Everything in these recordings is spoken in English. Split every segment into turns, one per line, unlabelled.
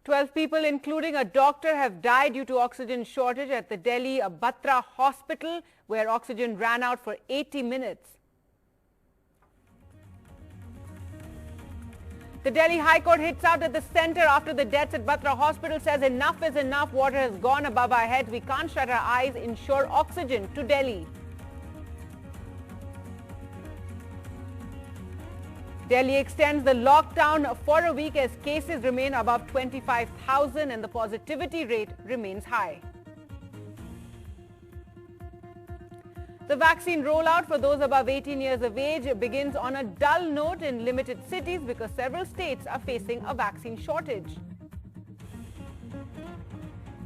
12 people, including a doctor, have died due to oxygen shortage at the Delhi Batra hospital, where oxygen ran out for 80 minutes. The Delhi High Court hits out at the centre after the deaths at Batra hospital, says enough is enough. Water has gone above our heads. We can't shut our eyes. Ensure oxygen to Delhi. Delhi extends the lockdown for a week as cases remain above 25,000 and the positivity rate remains high. The vaccine rollout for those above 18 years of age begins on a dull note in limited cities because several states are facing a vaccine shortage.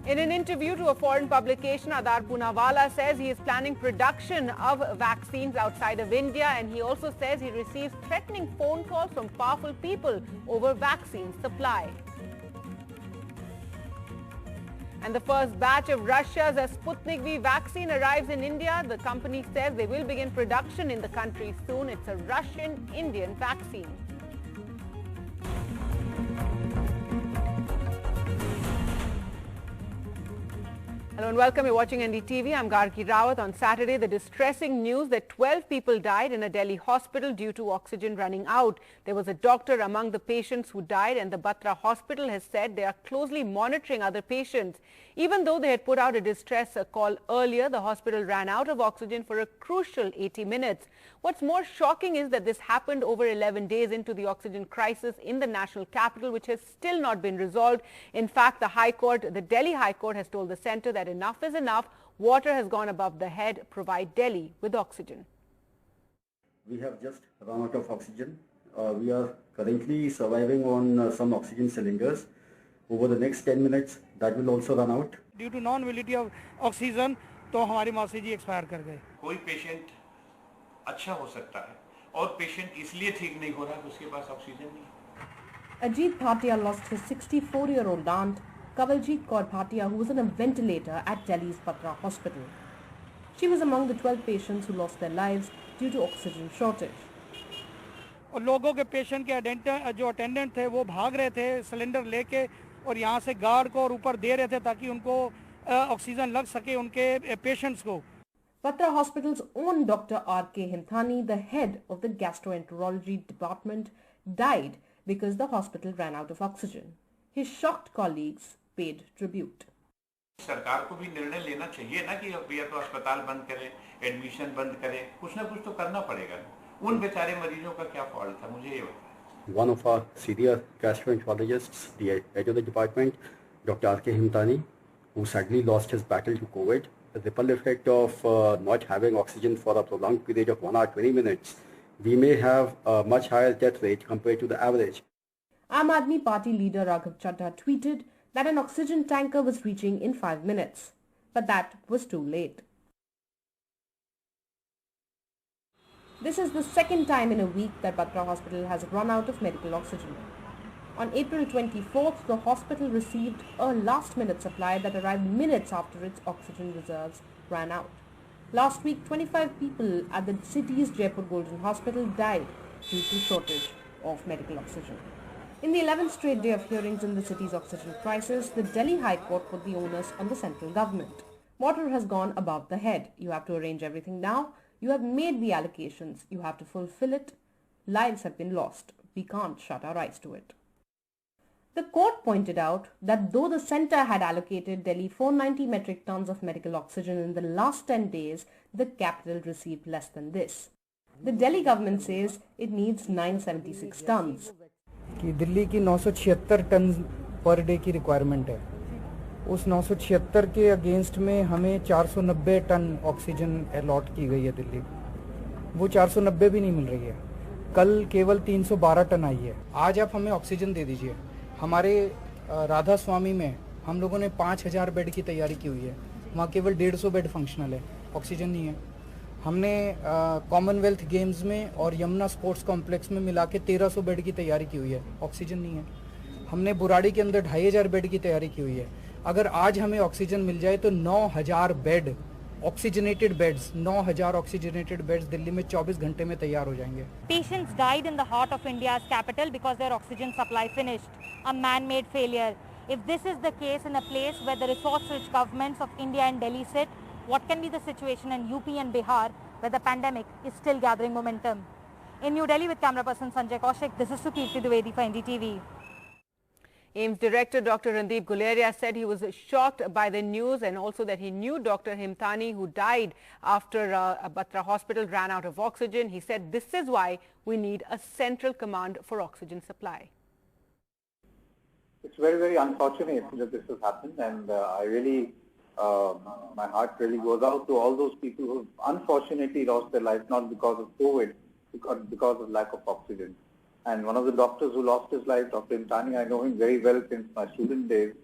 In an interview to a foreign publication, Adar Poonawalla says he is planning production of vaccines outside of India, and he also says he receives threatening phone calls from powerful people over vaccine supply. And the first batch of Russia's Sputnik V vaccine arrives in India. The company says they will begin production in the country soon. It's a Russian-Indian vaccine. Hello and welcome. You're watching NDTV. I'm Gargi Rawat. On Saturday, the distressing news that 12 people died in a Delhi hospital due to oxygen running out. There was a doctor among the patients who died, and the Batra hospital has said they are closely monitoring other patients. Even though they had put out a distress call earlier, the hospital ran out of oxygen for a crucial 80 minutes. What's more shocking is that this happened over 11 days into the oxygen crisis in the national capital, which has still not been resolved. In fact, the Delhi High Court has told the centre that enough is enough. Water has gone above the head. Provide Delhi with oxygen.
We have just run out of oxygen. We are currently surviving on some oxygen cylinders. Over the next 10 minutes, that will also run out.
Due to non-availability of oxygen, तो हमारी मासी जी expire कर गए.
कोई patient अच्छा हो सकता है और पेशेंट इसलिए ठीक नहीं हो रहा है उसके पास ऑक्सीजन नहीं.
Ajit Bhatia lost his 64-year-old aunt, Kawaljeet Kaur Bhatia, who was on a ventilator at Delhi's Batra hospital. She was among the 12 patients who lost their lives due to oxygen shortage.
और लोगों के patient के जो attendant थे वो भाग रहे थे सिलेंडर लेके और यहाँ से गार्ड को और ऊपर दे रहे थे ताकि उनको ऑक्सीजन लग सके उनके पेशेंट्स को.
Batra Hospital's own Dr. R.K. Himthani, the head of the gastroenterology department, died because the hospital ran out of oxygen. His shocked colleagues paid tribute.
सरकार को भी निर्णय लेना चाहिए ना कि अब या तो अस्पताल बंद करे, एडमिशन बंद करे, कुछ ना कुछ तो करना पड़ेगा. उन बेचारे मरीजों का क्या फॉल्ट था, मुझे ये बताएं.
One of our senior gastroenterologists, the head of the department, Dr. R.K. Himthani, who sadly lost his battle to COVID, the ripple effect of not having oxygen for a prolonged period of 1 hour 20 minutes, we may have a much higher death rate compared to the average.
Aam Aadmi Party leader Raghav Chadha tweeted that an oxygen tanker was reaching in 5 minutes, but that was too late. This is the second time in a week that Batra Hospital has run out of medical oxygen. On April 24th, the hospital received a last-minute supply that arrived minutes after its oxygen reserves ran out. Last week, 25 people at the city's Jaipur Golden Hospital died due to shortage of medical oxygen. In the 11th straight day of hearings in the city's oxygen crisis, the Delhi High Court put the onus on the central government. Water has gone above the head. You have to arrange everything now. You have made the allocations. You have to fulfill it. Lives have been lost. We can't shut our eyes to it. The court pointed out that though the centre had allocated Delhi 490 metric tons of medical oxygen in the last 10 days, the capital received less than this. The Delhi government says it needs 976 tons.
कि दिल्ली की 976 ton per day की requirement है. उस 976 के against में हमें 490 ton oxygen allot की गई है दिल्ली. वो 490 भी नहीं मिल रही है. कल केवल 312 टन आई है. आज आप हमें ऑक्सीजन दे दीजिए. हमारे राधा स्वामी में हम लोगों ने 5000 बेड की तैयारी की हुई है. वहाँ केवल 150 बेड फंक्शनल है, ऑक्सीजन नहीं है. हमने कॉमनवेल्थ गेम्स में और यमुना स्पोर्ट्स कॉम्प्लेक्स में मिला के 1300 बेड की तैयारी की हुई है, ऑक्सीजन नहीं है. हमने बुराड़ी के अंदर 2500 बेड की तैयारी की हुई है. अगर आज हमें ऑक्सीजन मिल जाए तो 9000 bed oxygenated beds 9000 oxygenated beds Delhi में 24 घंटे में तैयार हो जाएंगे.
Patients died in the heart of India's capital because their oxygen supply finished, a man-made failure. If this is the case in a place where the resource-rich governments of India and Delhi sit, what can be the situation in UP and Bihar where the pandemic is still gathering momentum? In New Delhi with camera person Sanjay Kaushik, this is Sukirti Dwivedi for NDTV.
AIIMS Director Dr. Randeep Guleria said he was shocked by the news and also that he knew Dr. Himthani, who died after Batra Hospital ran out of oxygen. He said this is why we need a central command for oxygen supply.
It's very, very unfortunate that this has happened, and I really, my heart really goes out to all those people who unfortunately lost their life, not because of COVID, because of lack of oxygen. And one of the doctors who lost his life, Dr. Himthani, I know him very well since my student days,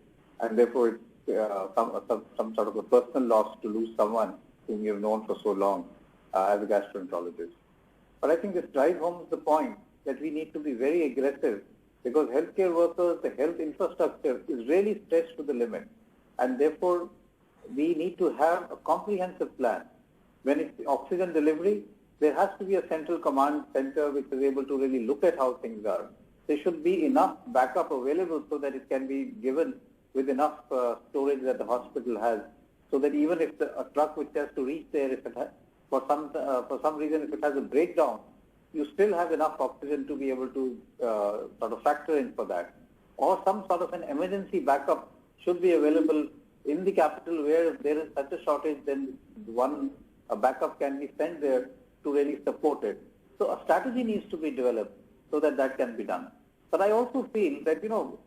and therefore it's some sort of a personal loss to lose someone whom you've known for so long as a gastroenterologist. But I think this drives home the point that we need to be very aggressive, because healthcare workers, the health infrastructure is really stretched to the limit, and therefore we need to have a comprehensive plan. When it's oxygen delivery, there has to be a central command center which is able to really look at how things are. There should be enough backup available so that it can be given with enough storage that the hospital has, so that even if a truck which has to reach there, if it has, for some reason if it has a breakdown, you still have enough oxygen to be able to sort of factor in for that. Or some sort of an emergency backup should be available in the capital, where if there is such a shortage, then a backup can be sent there to really support it. So a strategy needs to be developed so that that can be done. But I also feel that, you know,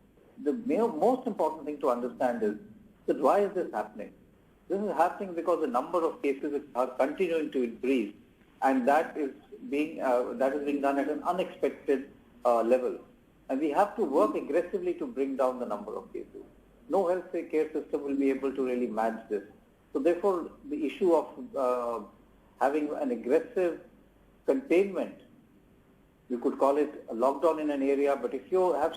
the most important thing to understand is that why is this happening? This is happening because the number of cases are continuing to increase, and that is being done at an unexpected level. And we have to work aggressively to bring down the number of cases. No health care system will be able to really match this. So therefore, the issue of having an aggressive containment, you could call it a lockdown in an area, but if you have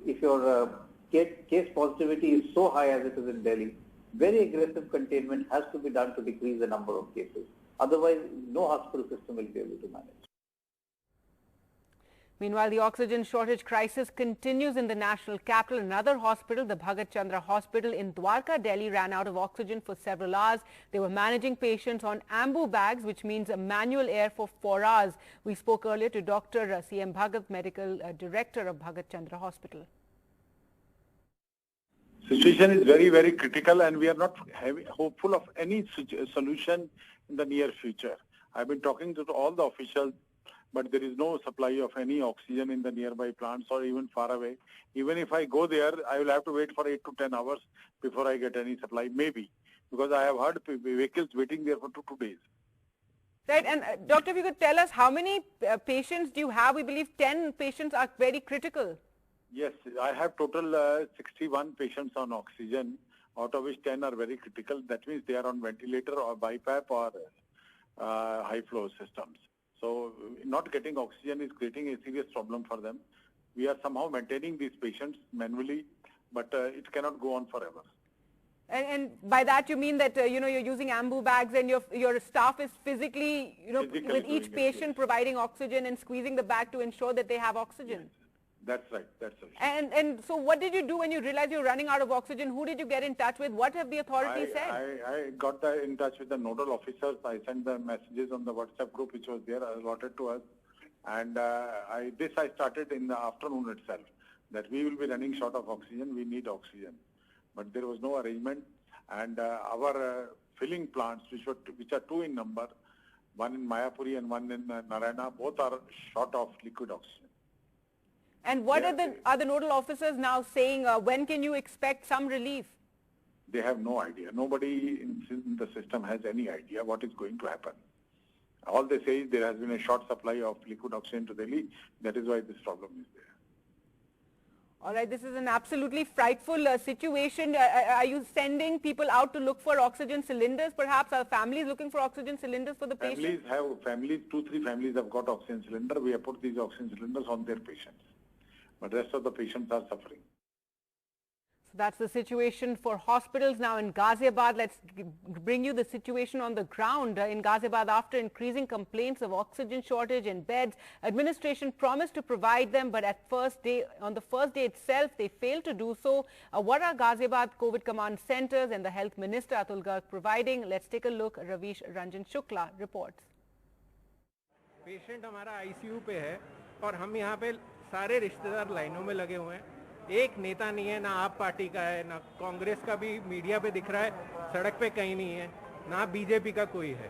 if your case positivity is so high as it is in Delhi, very aggressive containment has to be done to decrease the number of cases. Otherwise, no hospital system will be able to manage.
Meanwhile, the oxygen shortage crisis continues in the national capital. Another hospital, the Bhagat Chandra Hospital in Dwarka, Delhi, ran out of oxygen for several hours. They were managing patients on ambu bags, which means a manual air for 4 hours. We spoke earlier to Dr. C.M. Bhagat, Medical Director of Bhagat Chandra Hospital.
Situation is very, very critical, and we are not hopeful of any solution in the near future. I've been talking to all the officials, but there is no supply of any oxygen in the nearby plants or even far away. Even if I go there, I will have to wait for 8 to 10 hours before I get any supply, maybe, because I have heard vehicles waiting there for 2 days.
Right, and doctor, if you could tell us how many patients do you have? We believe 10 patients are very critical. Yes,
I have total 61 patients on oxygen, out of which 10 are very critical. That means they are on ventilator or BiPAP or high flow systems. So not getting oxygen is creating a serious problem for them. We are somehow maintaining these patients manually, but it cannot go on forever. And by that you mean that you're using ambu bags and your staff is physically with each patient providing oxygen and squeezing the bag to ensure that they have oxygen. Yes. That's right. That's right. And so what did you do when you realized you're running out of oxygen? Who did you get in touch with? What have the authorities said? I got in touch with the nodal officers. I sent the messages on the WhatsApp group which was there allotted to us. And I started in the afternoon itself, that we will be running short of oxygen. We need oxygen. But there was no arrangement. And our filling plants, which are 2 in number, one in Mayapuri and one in Narayana, both are short of liquid oxygen. And what are the nodal officers now saying? When can you expect some relief? They have no idea. Nobody in the system has any idea what is going to happen. All they say is there has been a short supply of liquid oxygen to Delhi. That is why this problem is there. All right, this is an absolutely frightful situation. Are you sending people out to look for oxygen cylinders? Perhaps are families looking for oxygen cylinders for the patients? 2-3 families have got oxygen cylinder. We have put these oxygen cylinders on their patients. But the rest of the patients are suffering.
So that's the situation for hospitals now in Ghaziabad. Let's bring you the situation on the ground in Ghaziabad. After increasing complaints of oxygen shortage and beds, administration promised to provide them, but on the first day itself, they failed to do so. What are Ghaziabad COVID command centers and the health minister Atul Garg providing? Let's take a look. Ravish Ranjan Shukla reports.
Patient हमारा ICU पे है और हम यहाँ पे सारे रिश्तेदार लाइनों में लगे हुए हैं. एक नेता नहीं है, ना आप पार्टी का है, ना कांग्रेस का भी मीडिया पे दिख रहा है, सड़क पे कहीं नहीं है, ना बीजेपी का कोई है.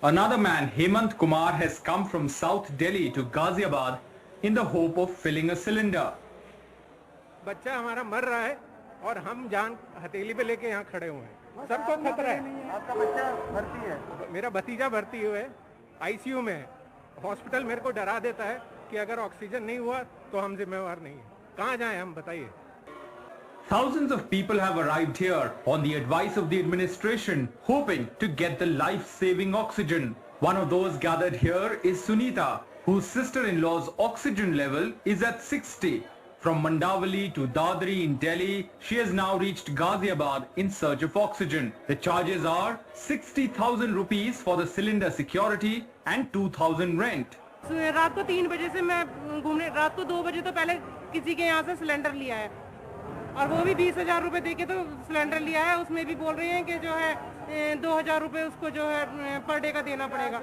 Another man, Hemant Kumar, has come from South Delhi to Ghaziabad in the hope of filling a cylinder.
बच्चा हमारा मर रहा है और हम जान हथेली पे लेके यहाँ खड़े हुए हैं. सबको खतरा है.
आपका बच्चा भर्ती है?
मेरा भतीजा भर्ती हुआ है, आईसीयू में है. हॉस्पिटल मेरे को डरा देता है कि अगर ऑक्सीजन नहीं हुआ तो हम जिम्मेवार नहीं है. कहाँ जाएं हम, बताइए.
Thousands of people have arrived here on the advice of the administration, hoping to get the life-saving oxygen. One of those gathered here is Sunita, whose sister-in-law's oxygen level is at 60. From Mandavali to Dadri in Delhi, she has now reached Ghaziabad in search of oxygen. The charges are 60,000 rupees for the cylinder security and 2,000 rent.
रात को 3 बजे से मैं घूमने, रात को 2 बजे तो पहले किसी के यहाँ से सिलेंडर लिया है और वो भी 20,000 रुपए देके तो सिलेंडर लिया है. उसमें भी बोल रहे हैं कि जो है 2,000 रुपए उसको जो है पर डे का देना पड़ेगा.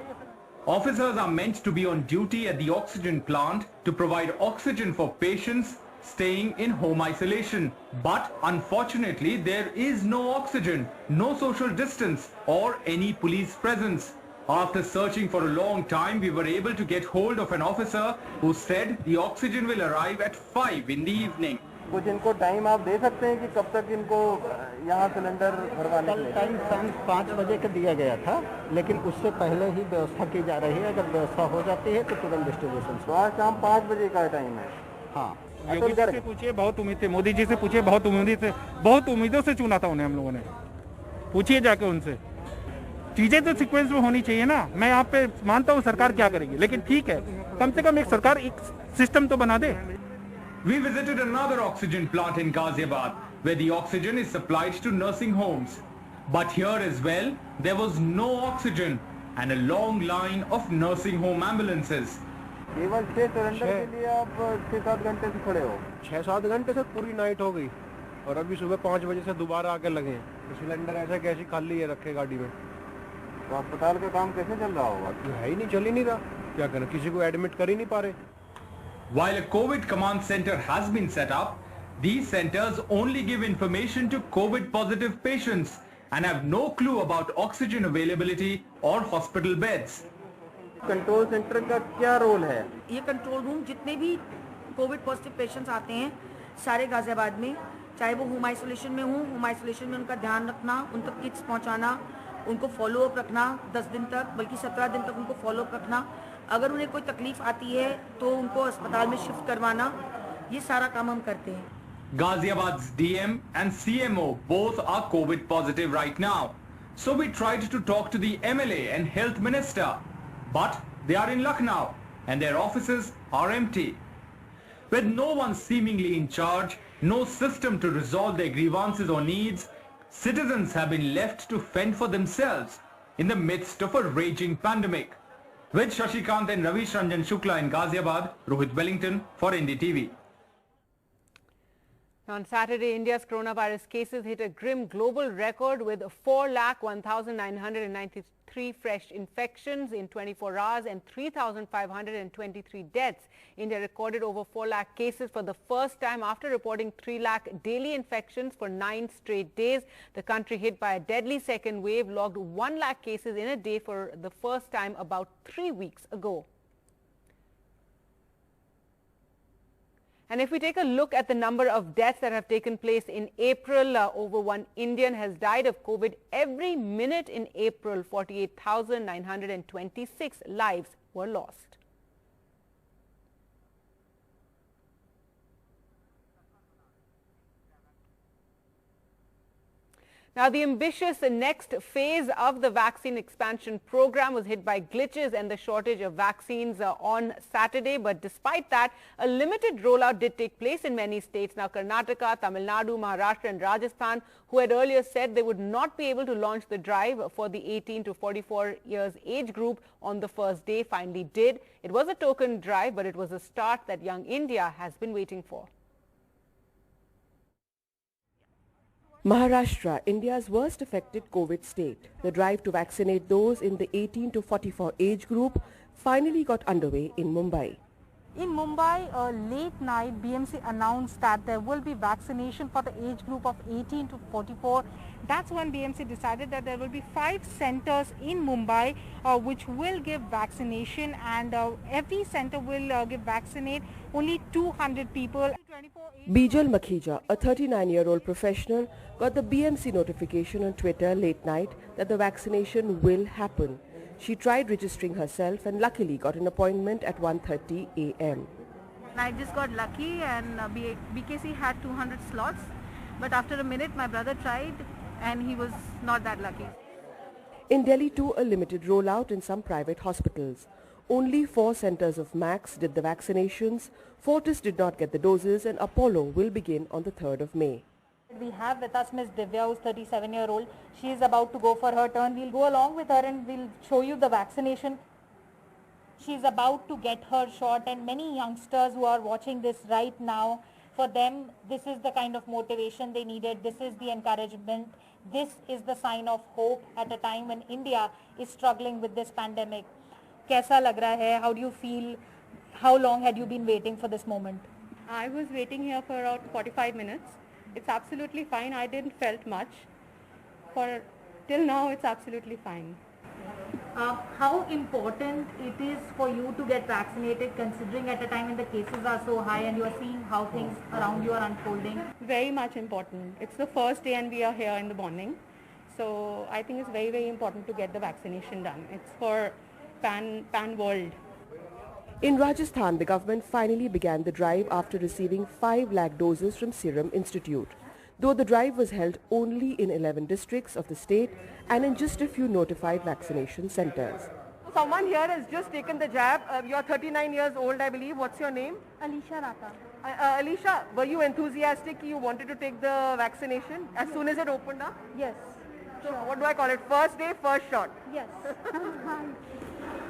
Officers are meant to be on duty at the oxygen plant to provide oxygen for patients staying in home isolation. But unfortunately, there is no oxygen, no social distance or any police presence. After searching for a long time, we were able to get hold of an officer who said the oxygen will arrive at 5 in the evening.
कुछ इनको time आप दे सकते हैं कि कब तक इनको यहाँ सिलेंडर भरवाने के लिए?
टाइम शाम 5 बजे का दिया गया था, लेकिन उससे पहले ही व्यवस्था की जा रही है. अगर व्यवस्था हो जाती है तो तुरंत डिस्ट्रीब्यूशन.
तो आज शाम 5 बजे का टाइम है.
हाँ,
योगी जी से पूछिए, बहुत उम्मीद थे. मोदी जी से पूछिए, बहुत उम्मीदों से चुना था उन्हें हम लोगों ने. पूछिए जाके उनसे. चीजें तो सीक्वेंस में होनी चाहिए ना. मैं यहाँ पे मानता हूँ सरकार क्या करेगी, लेकिन ठीक है, कम से कम एक सरकार एक सिस्टम तो बना दे.
We visited another oxygen plant in Ghaziabad, where the oxygen is supplied to nursing homes. But here as well, there was no oxygen and a long line of nursing home ambulances.
केवल 6 cylinder के लिए आप 6-7 घंटे से खड़े हो.
6-7 घंटे से पूरी नाइट हो गई और अभी सुबह 5 बजे से दोबारा आके लगे हैं. तो सिलेंडर ऐसे कैसे खाली है रखे गाड़ी में.
तो अस्पताल का काम कैसे चल रहा होगा?
है ही नहीं, चल ही नहीं रहा. क्या करें, किसी को एडमिट कर ही नहीं पा रहे.
While a COVID command center has been set up, these centers only give information to COVID positive patients and have no clue about oxygen availability or hospital beds.
Control centre का क्या role है?
ये control room जितने भी Covid positive patients आते हैं सारे गाजियाबाद में, चाहे वो होम आइसोलेशन में हों, होम आइसोलेशन में उनका ध्यान रखना, उन तक किट्स पहुंचाना, उनको फॉलोअप रखना 10 दिन तक, बल्कि 17 दिन तक उनको फॉलोअप रखना. अगर उन्हें कोई तकलीफ आती है तो उनको अस्पताल में शिफ्ट करवाना, ये सारा काम हम करते हैं.
Ghaziabad's DM and CMO both are COVID positive right now. So we tried to talk to the MLA and health minister, but they are in Lucknow and their offices are empty. With no one seemingly in charge, no system to resolve their grievances or needs, citizens have been left to fend for themselves in the midst of a raging pandemic. With Shashikant and Ravish Ranjan Shukla in Ghaziabad, Rohit Wellington for NDTV.
On Saturday, India's coronavirus cases hit a grim global record with 4,01,993 fresh infections in 24 hours and 3,523 deaths. India recorded over 4 lakh cases for the first time after reporting 3 lakh daily infections for 9 straight days. The country hit by a deadly second wave logged 1 lakh cases in a day for the first time about 3 weeks ago. And if we take a look at the number of deaths that have taken place in April, over 1 Indian has died of COVID every minute in April. 48,926 lives were lost. Now, the ambitious next phase of the vaccine expansion program was hit by glitches and the shortage of vaccines on Saturday. But despite that, a limited rollout did take place in many states. Now, Karnataka, Tamil Nadu, Maharashtra and Rajasthan, who had earlier said they would not be able to launch the drive for the 18 to 44 years age group on the first day, finally did. It was a token drive, but it was a start that Young India has been waiting for.
Maharashtra, India's worst affected COVID state. The drive to vaccinate those in the 18 to 44 age group finally got underway in Mumbai.
In Mumbai, late night, BMC announced that there will be vaccination for the age group of 18 to 44. That's when BMC decided that there will be 5 centers in Mumbai which will give vaccination, and every center will vaccinate only 200 people.
Bijal Makhija, a 39-year-old professional, got the BMC notification on Twitter late night that the vaccination will happen. She tried registering herself and luckily got an appointment at 1:30 a.m.
I just got lucky and BKC had 200 slots, but after a minute my brother tried and he was not that lucky.
In Delhi too, a limited rollout in some private hospitals. Only 4 centers of Max did the vaccinations, Fortis did not get the doses, and Apollo will begin on the 3rd of May.
We have with us Ms. Divya, who's 37-year-old. She is about to go for her turn. We'll go along with her and we'll show you the vaccination. She's about to get her shot, and many youngsters who are watching this right now, for them, this is the kind of motivation they needed. This is the encouragement. This is the sign of hope at a time when India is struggling with this pandemic. Kaisa lag raha hai? How do you feel? How long had you been waiting for this moment?
I was waiting here for around 45 minutes. It's absolutely fine. I didn't felt much. Till now, it's absolutely fine.
How important it is for you to get vaccinated, considering at a time when the cases are so high and you are seeing how things around you are unfolding?
Very much important. It's the first day and we are here in the morning. So I think it's very, very important to get the vaccination done. It's for pan world.
In Rajasthan, the government finally began the drive after receiving 5 lakh doses from Serum Institute. Though the drive was held only in 11 districts of the state and in just a few notified vaccination centers.
Someone here has just taken the jab. You're 39 years old, I believe. What's your name?
Alisha Rata.
Alisha, were you enthusiastic? You wanted to take the vaccination as soon as it opened up?
Yes.
So what do I call it? First day, first shot?
Yes.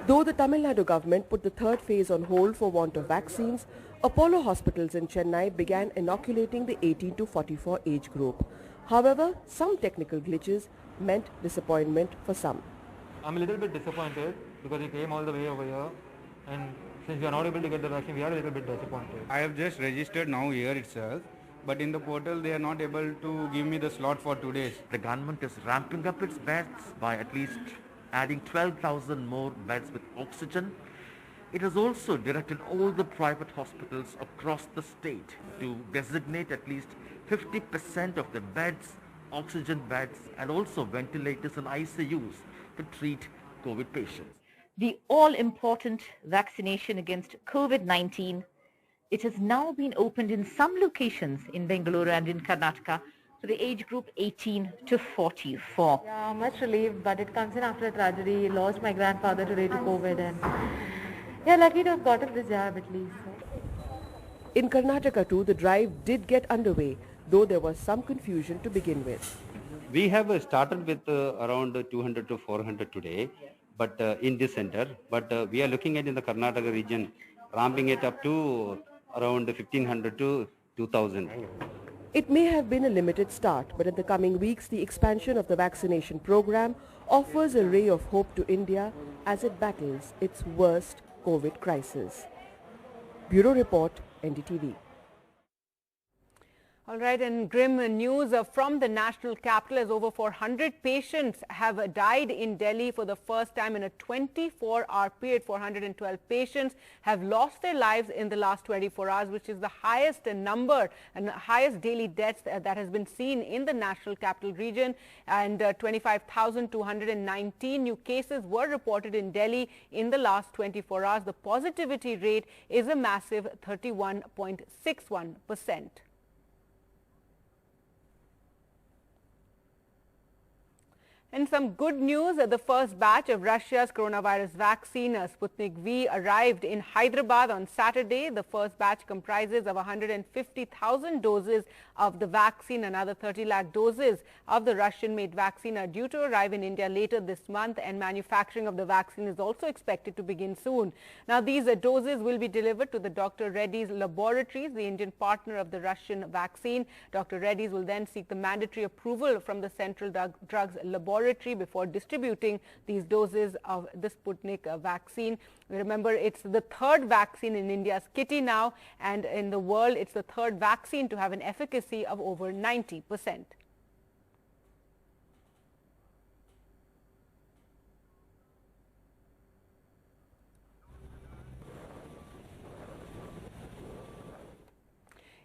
Though the Tamil Nadu government put the 3rd phase on hold for want of vaccines, Apollo hospitals in Chennai began inoculating the 18 to 44 age group. However, some technical glitches meant disappointment for some.
I'm a little bit disappointed because we came all the way over here, and since we are not able to get the vaccine, we are a little bit disappointed.
I have just registered now here itself, but in the portal they are not able to give me the slot for 2 days.
The government is ramping up its beds by at least adding 12,000 more beds with oxygen. It has also directed all the private hospitals across the state to designate at least 50% of the beds, oxygen beds, and also ventilators and ICUs to treat COVID patients.
The all-important vaccination against COVID-19, it has now been opened in some locations in Bengaluru and in Karnataka for the age group 18 to 44.
Yeah, much relieved, but it comes in after a tragedy. Lost my grandfather today to COVID, and yeah, lucky to have gotten the jab at least.
In Karnataka too, the drive did get underway, though there was some confusion to begin with.
We have started with around 200 to 400 today, but in this center, but we are looking at in the Karnataka region, ramping it up to around 1500 to 2000.
It may have been a limited start, but in the coming weeks, the expansion of the vaccination program offers a ray of hope to India as it battles its worst COVID crisis. Bureau Report, NDTV.
All right, and grim news from the national capital as over 400 patients have died in Delhi for the first time in a 24-hour period. 412 patients have lost their lives in the last 24 hours, which is the highest number and highest daily deaths that has been seen in the national capital region. And 25,219 new cases were reported in Delhi in the last 24 hours. The positivity rate is a massive 31.61%. And some good news, the first batch of Russia's coronavirus vaccine, Sputnik V, arrived in Hyderabad on Saturday. The first batch comprises of 150,000 doses of the vaccine. Another 30 lakh doses of the Russian-made vaccine are due to arrive in India later this month, and manufacturing of the vaccine is also expected to begin soon. Now, these doses will be delivered to the Dr. Reddy's Laboratories, the Indian partner of the Russian vaccine. Dr. Reddy's will then seek the mandatory approval from the Central Drugs Laboratory before distributing these doses of the Sputnik vaccine. Remember, it's the third vaccine in India's kitty now, and in the world, it's the third vaccine to have an efficacy of over 90%.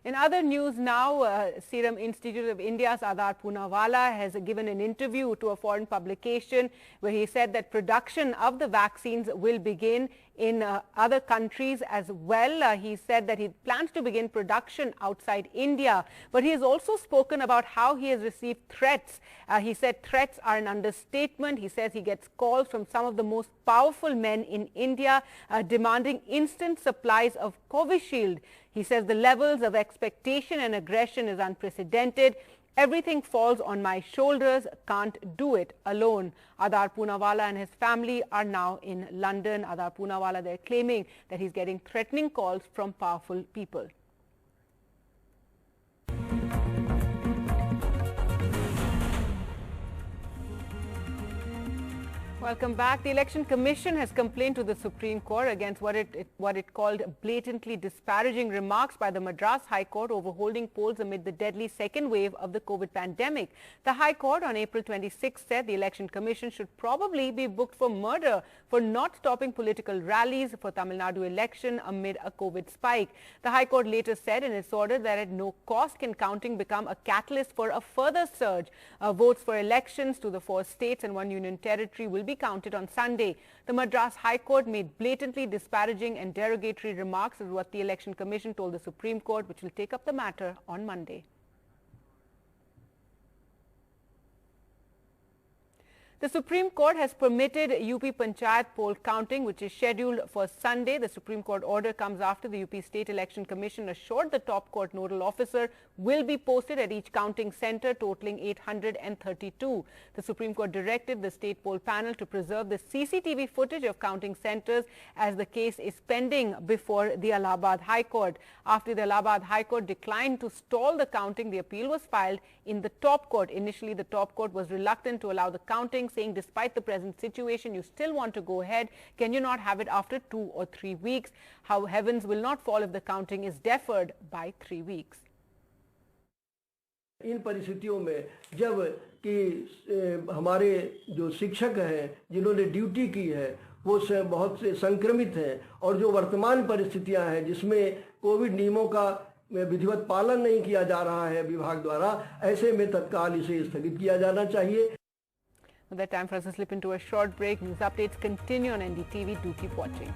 In other news now, Serum Institute of India's Adar Poonawalla has given an interview to a foreign publication where he said that production of the vaccines will begin in other countries as well. He said that he plans to begin production outside India, but he has also spoken about how he has received threats. He said threats are an understatement. He says he gets calls from some of the most powerful men in India demanding instant supplies of Covishield. He says the levels of expectation and aggression is unprecedented. Everything falls on my shoulders, can't do it alone. Adar Poonawalla and his family are now in London. Adar Poonawalla, they're claiming that he's getting threatening calls from powerful people. Welcome back. The Election Commission has complained to the Supreme Court against what it called blatantly disparaging remarks by the Madras High Court over holding polls amid the deadly second wave of the COVID pandemic. The High Court on April 26 said the Election Commission should probably be booked for murder for not stopping political rallies for Tamil Nadu election amid a COVID spike. The High Court later said in its order that at no cost can counting become a catalyst for a further surge. Votes for elections to the 4 states and 1 union territory will be counted on Sunday. The Madras High Court made blatantly disparaging and derogatory remarks, is what the Election Commission told the Supreme Court, which will take up the matter on Monday. The Supreme Court has permitted UP Panchayat poll counting, which is scheduled for Sunday. The Supreme Court order comes after the UP State Election Commission assured the top court nodal officer will be posted at each counting center, totaling 832. The Supreme Court directed the state poll panel to preserve the CCTV footage of counting centers as the case is pending before the Allahabad High Court. After the Allahabad High Court declined to stall the counting, the appeal was filed in the top court. Initially, the top court was reluctant to allow the counting, saying despite the present situation, you still want to go ahead. Can you not have it after 2 or 3 weeks? How heavens will not fall if the counting is deferred by 3 weeks.
इन परिस्थितियों में जब कि हमारे जो शिक्षक हैं जिन्होंने duty की है वो बहुत से संक्रमित हैं और जो वर्तमान परिस्थितियां हैं जिसमें कोविड नियमों का विधिवत पालन नहीं किया जा रहा है विभाग द्वारा, ऐसे में तत्काल इसे स्थगित किया जाना चाहिए.
At that time for us to slip into a short break. News updates continue on NDTV. Do keep watching.